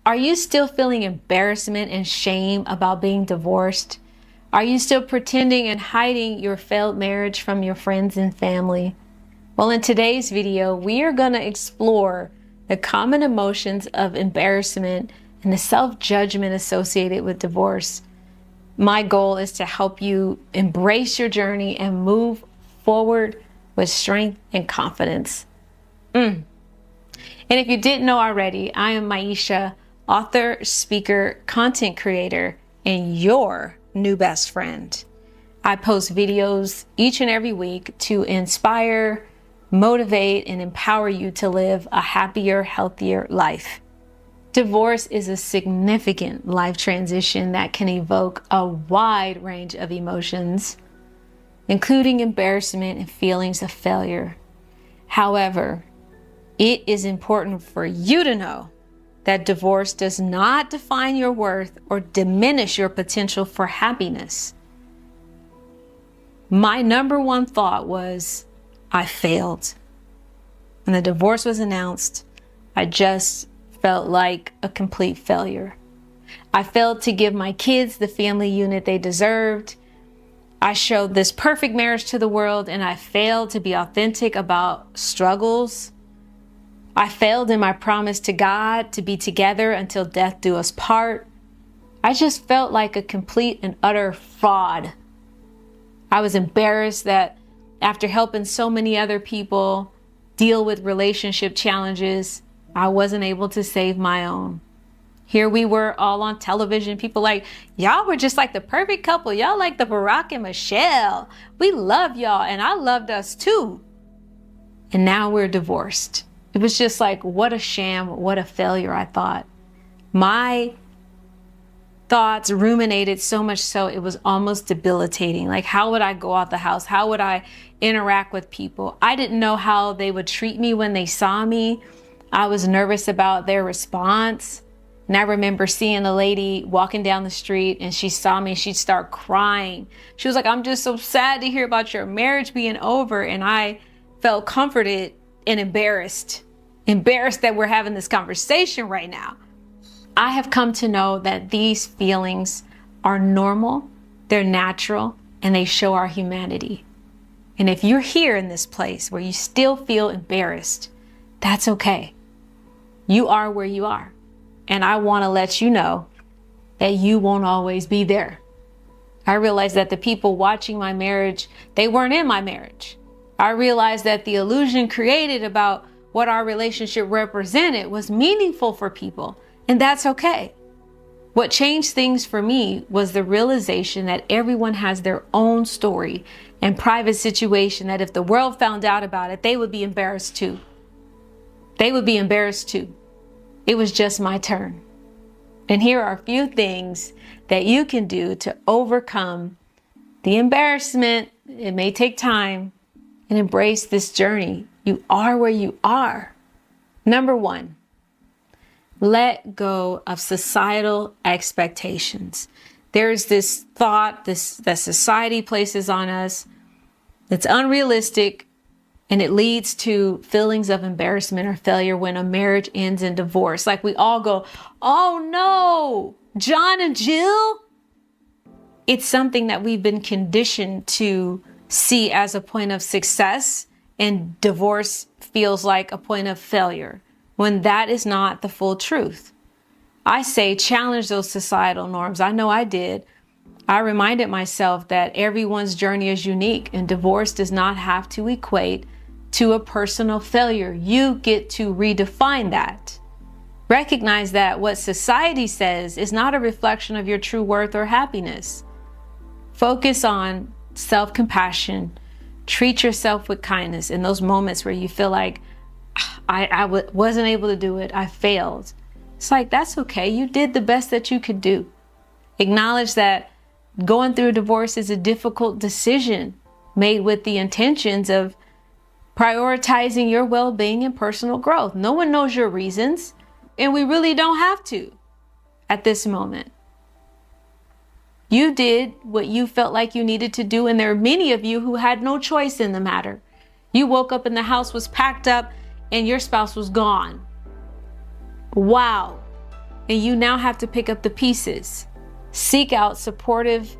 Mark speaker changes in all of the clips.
Speaker 1: Are you still feeling embarrassment and shame about being divorced? Are you still pretending and hiding your failed marriage from your friends and family? Well, in today's video, we are going to explore the common emotions of embarrassment and the self-judgment associated with divorce. My goal is to help you embrace your journey and move forward with strength and confidence. And if you didn't know already, I am Myesha, author, speaker, content creator, and your new best friend. I post videos each and every week to inspire, motivate, and empower you to live a happier, healthier life. Divorce is a significant life transition that can evoke a wide range of emotions, including embarrassment and feelings of failure. However, it is important for you to know that divorce does not define your worth or diminish your potential for happiness. My number one thought was, I failed. When the divorce was announced, I just felt like a complete failure. I failed to give my kids the family unit they deserved. I showed this perfect marriage to the world, and I failed to be authentic about struggles. I failed in my promise to God to be together until death do us part. I just felt like a complete and utter fraud. I was embarrassed that after helping so many other people deal with relationship challenges, I wasn't able to save my own. Here we were all on television, people like, y'all were just like the perfect couple. Y'all like the Barack and Michelle. We love y'all, and I loved us too. And now we're divorced. It was just like, what a sham, what a failure, I thought. My thoughts ruminated so much so it was almost debilitating. Like, how would I go out the house? How would I interact with people? I didn't know how they would treat me when they saw me. I was nervous about their response. And I remember seeing a lady walking down the street, and she saw me, she'd start crying. She was like, I'm just so sad to hear about your marriage being over. And I felt comforted and embarrassed that we're having this conversation right now. I have come to know that these feelings are normal, they're natural, and they show our humanity. And if you're here in this place where you still feel embarrassed, that's okay. You are where you are. And I want to let you know that you won't always be there. I realized that the people watching my marriage, they weren't in my marriage. I realized that the illusion created about what our relationship represented was meaningful for people, and that's okay. What changed things for me was the realization that everyone has their own story and private situation that if the world found out about it, they would be embarrassed too. They would be embarrassed too. It was just my turn. And here are a few things that you can do to overcome the embarrassment. It may take time, and embrace this journey. You are where you are. Number one, let go of societal expectations. There's this thought that society places on us that's unrealistic, and it leads to feelings of embarrassment or failure when a marriage ends in divorce. Like we all go, oh no, John and Jill. It's something that we've been conditioned to see as a point of success, and divorce feels like a point of failure, when that is not the full truth. I say challenge those societal norms. I know I did. I reminded myself that everyone's journey is unique, and divorce does not have to equate to a personal failure. You get to redefine that. Recognize that what society says is not a reflection of your true worth or happiness. Focus on self-compassion. Treat yourself with kindness in those moments where you feel like I wasn't able to do it. I failed. It's like, that's okay. You did the best that you could do. Acknowledge that going through a divorce is a difficult decision made with the intentions of prioritizing your well-being and personal growth. No one knows your reasons, and we really don't have to at this moment. You did what you felt like you needed to do, and there are many of you who had no choice in the matter. You woke up and the house was packed up and your spouse was gone. Wow. and you now have to pick up the pieces. Seek out supportive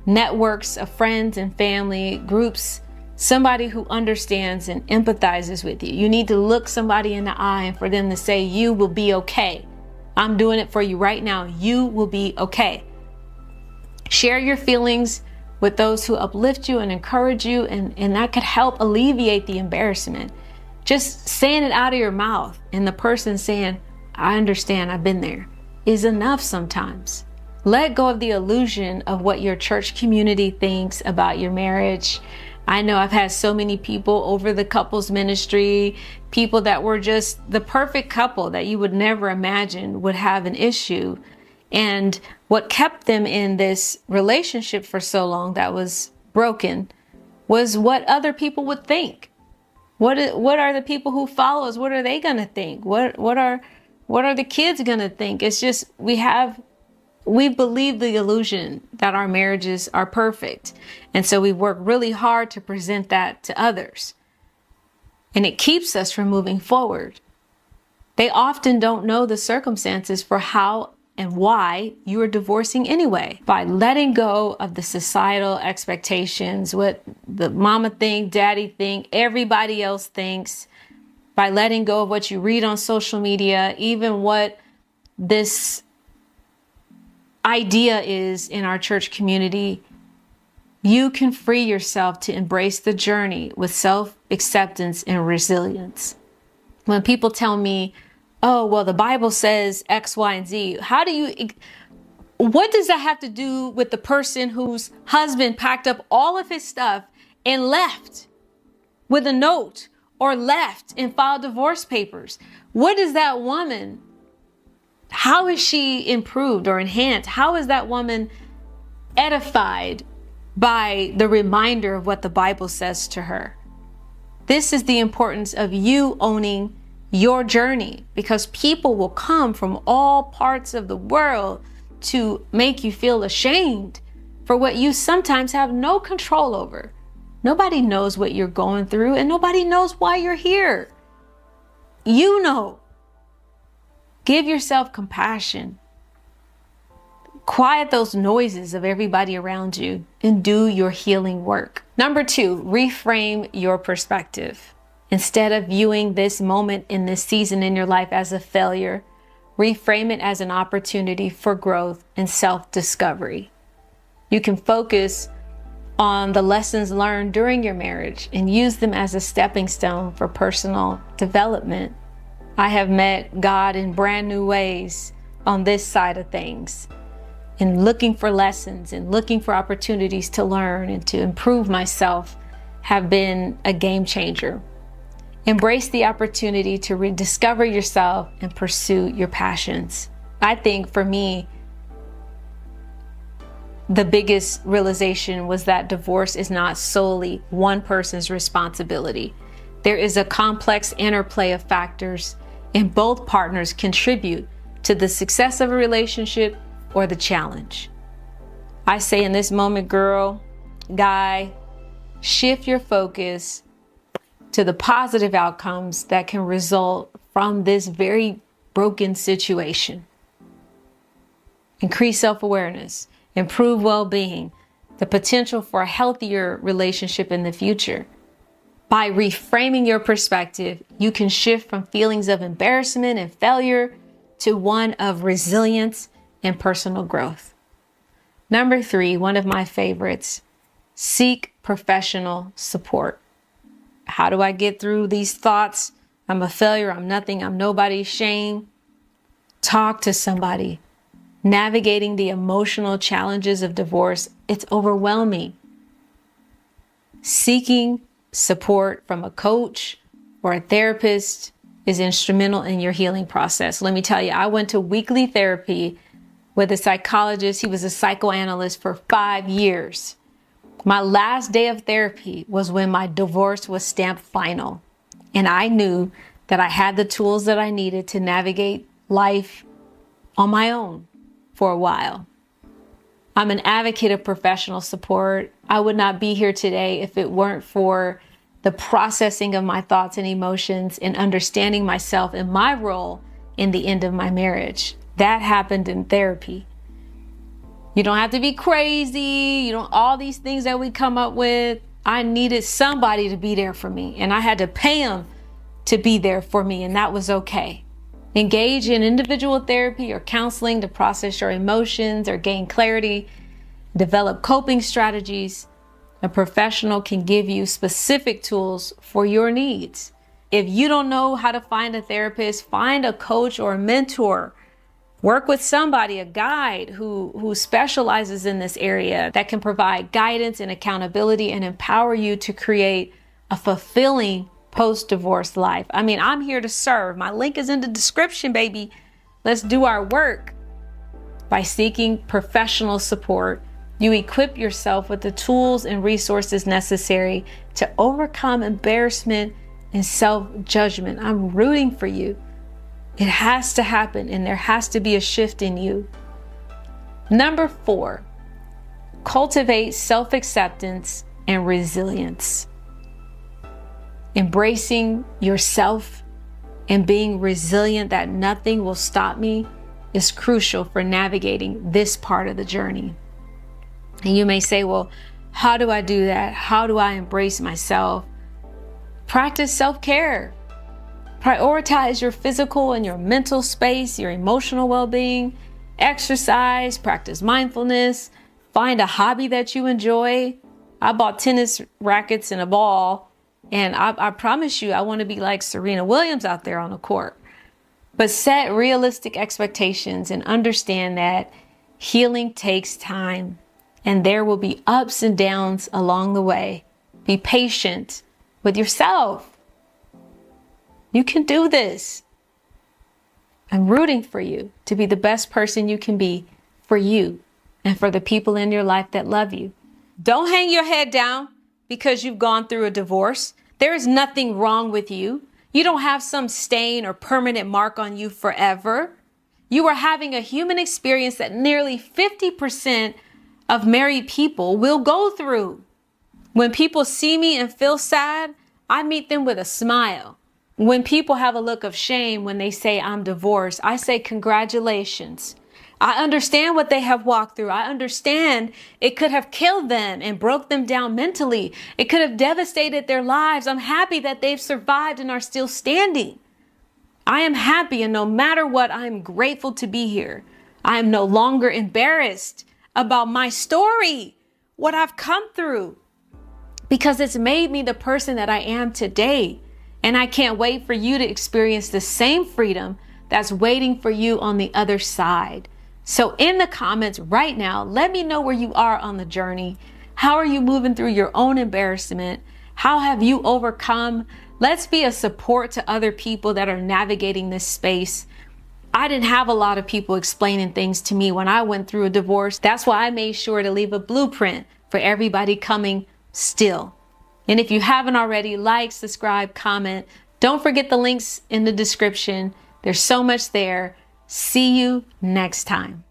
Speaker 1: networks of friends and family, groups, somebody who understands and empathizes with you. You need to look somebody in the eye and for them to say, you will be okay. I'm doing it for you right now. You will be okay. Share your feelings with those who uplift you and encourage you, and that could help alleviate the embarrassment. Just saying it out of your mouth and the person saying, I understand, I've been there, is enough sometimes. Let go of the illusion of what your church community thinks about your marriage. I know I've had so many people over the couples ministry, people that were just the perfect couple that you would never imagine would have an issue. And what kept them in this relationship for so long that was broken was what other people would think. What are the people who follow us? What are they going to think? What are the kids going to think? It's just, we believe the illusion that our marriages are perfect. And so we work really hard to present that to others. And it keeps us from moving forward. They often don't know the circumstances for how and why you are divorcing anyway. By letting go of the societal expectations, what the mama think, daddy think, everybody else thinks, by letting go of what you read on social media, even what this idea is in our church community, you can free yourself to embrace the journey with self-acceptance and resilience. When people tell me, oh, well, the Bible says X, Y, and Z, what does that have to do with the person whose husband packed up all of his stuff and left with a note, or left and filed divorce papers? What is that woman? How is she improved or enhanced? How is that woman edified by the reminder of what the Bible says to her? This is the importance of you owning your journey, because people will come from all parts of the world to make you feel ashamed for what you sometimes have no control over. Nobody knows what you're going through, and nobody knows why you're here. You know. Give yourself compassion. Quiet those noises of everybody around you and do your healing work. Number 2, reframe your perspective. Instead of viewing this moment in this season in your life as a failure, reframe it as an opportunity for growth and self-discovery. You can focus on the lessons learned during your marriage and use them as a stepping stone for personal development. I have met God in brand new ways on this side of things, and looking for lessons and looking for opportunities to learn and to improve myself have been a game changer. Embrace the opportunity to rediscover yourself and pursue your passions. I think for me, the biggest realization was that divorce is not solely one person's responsibility. There is a complex interplay of factors, and both partners contribute to the success of a relationship or the challenge. I say in this moment, girl, guy, shift your focus to the positive outcomes that can result from this very broken situation. Increase self-awareness, improve well-being, the potential for a healthier relationship in the future. By reframing your perspective, you can shift from feelings of embarrassment and failure to one of resilience and personal growth. Number 3, one of my favorites, seek professional support. How do I get through these thoughts? I'm a failure, I'm nothing, I'm nobody, shame. Talk to somebody. Navigating the emotional challenges of divorce, it's overwhelming. Seeking support from a coach or a therapist is instrumental in your healing process. Let me tell you, I went to weekly therapy with a psychologist. He was a psychoanalyst for 5 years. My last day of therapy was when my divorce was stamped final. And I knew that I had the tools that I needed to navigate life on my own for a while. I'm an advocate of professional support. I would not be here today if it weren't for the processing of my thoughts and emotions and understanding myself and my role in the end of my marriage. That happened in therapy. You don't have to be crazy. You don't, all these things that we come up with. I needed somebody to be there for me, and I had to pay them to be there for me, and that was okay. Engage in individual therapy or counseling to process your emotions or gain clarity, develop coping strategies. A professional can give you specific tools for your needs. If you don't know how to find a therapist, find a coach or a mentor. Work with somebody, a guide who specializes in this area that can provide guidance and accountability and empower you to create a fulfilling post-divorce life. I mean, I'm here to serve. My link is in the description, baby. Let's do our work. By seeking professional support, you equip yourself with the tools and resources necessary to overcome embarrassment and self-judgment. I'm rooting for you. It has to happen, and there has to be a shift in you. Number 4, cultivate self-acceptance and resilience. Embracing yourself and being resilient that nothing will stop me is crucial for navigating this part of the journey. And you may say, well, how do I do that? How do I embrace myself? Practice self-care. Prioritize your physical and your mental space, your emotional well-being. Exercise, practice mindfulness. Find a hobby that you enjoy. I bought tennis rackets and a ball, and I promise you, I want to be like Serena Williams out there on the court. But set realistic expectations and understand that healing takes time, and there will be ups and downs along the way. Be patient with yourself. You can do this. I'm rooting for you to be the best person you can be for you and for the people in your life that love you. Don't hang your head down because you've gone through a divorce. There is nothing wrong with you. You don't have some stain or permanent mark on you forever. You are having a human experience that nearly 50% of married people will go through. When people see me and feel sad, I meet them with a smile. When people have a look of shame when they say I'm divorced, I say congratulations. I understand what they have walked through. I understand it could have killed them and broke them down mentally. It could have devastated their lives. I'm happy that they've survived and are still standing. I am happy, and no matter what, I am grateful to be here. I am no longer embarrassed about my story, what I've come through, because it's made me the person that I am today. And I can't wait for you to experience the same freedom that's waiting for you on the other side. So in the comments right now, let me know where you are on the journey. How are you moving through your own embarrassment? How have you overcome? Let's be a support to other people that are navigating this space. I didn't have a lot of people explaining things to me when I went through a divorce. That's why I made sure to leave a blueprint for everybody coming still. And if you haven't already, like, subscribe, comment. Don't forget the links in the description. There's so much there. See you next time.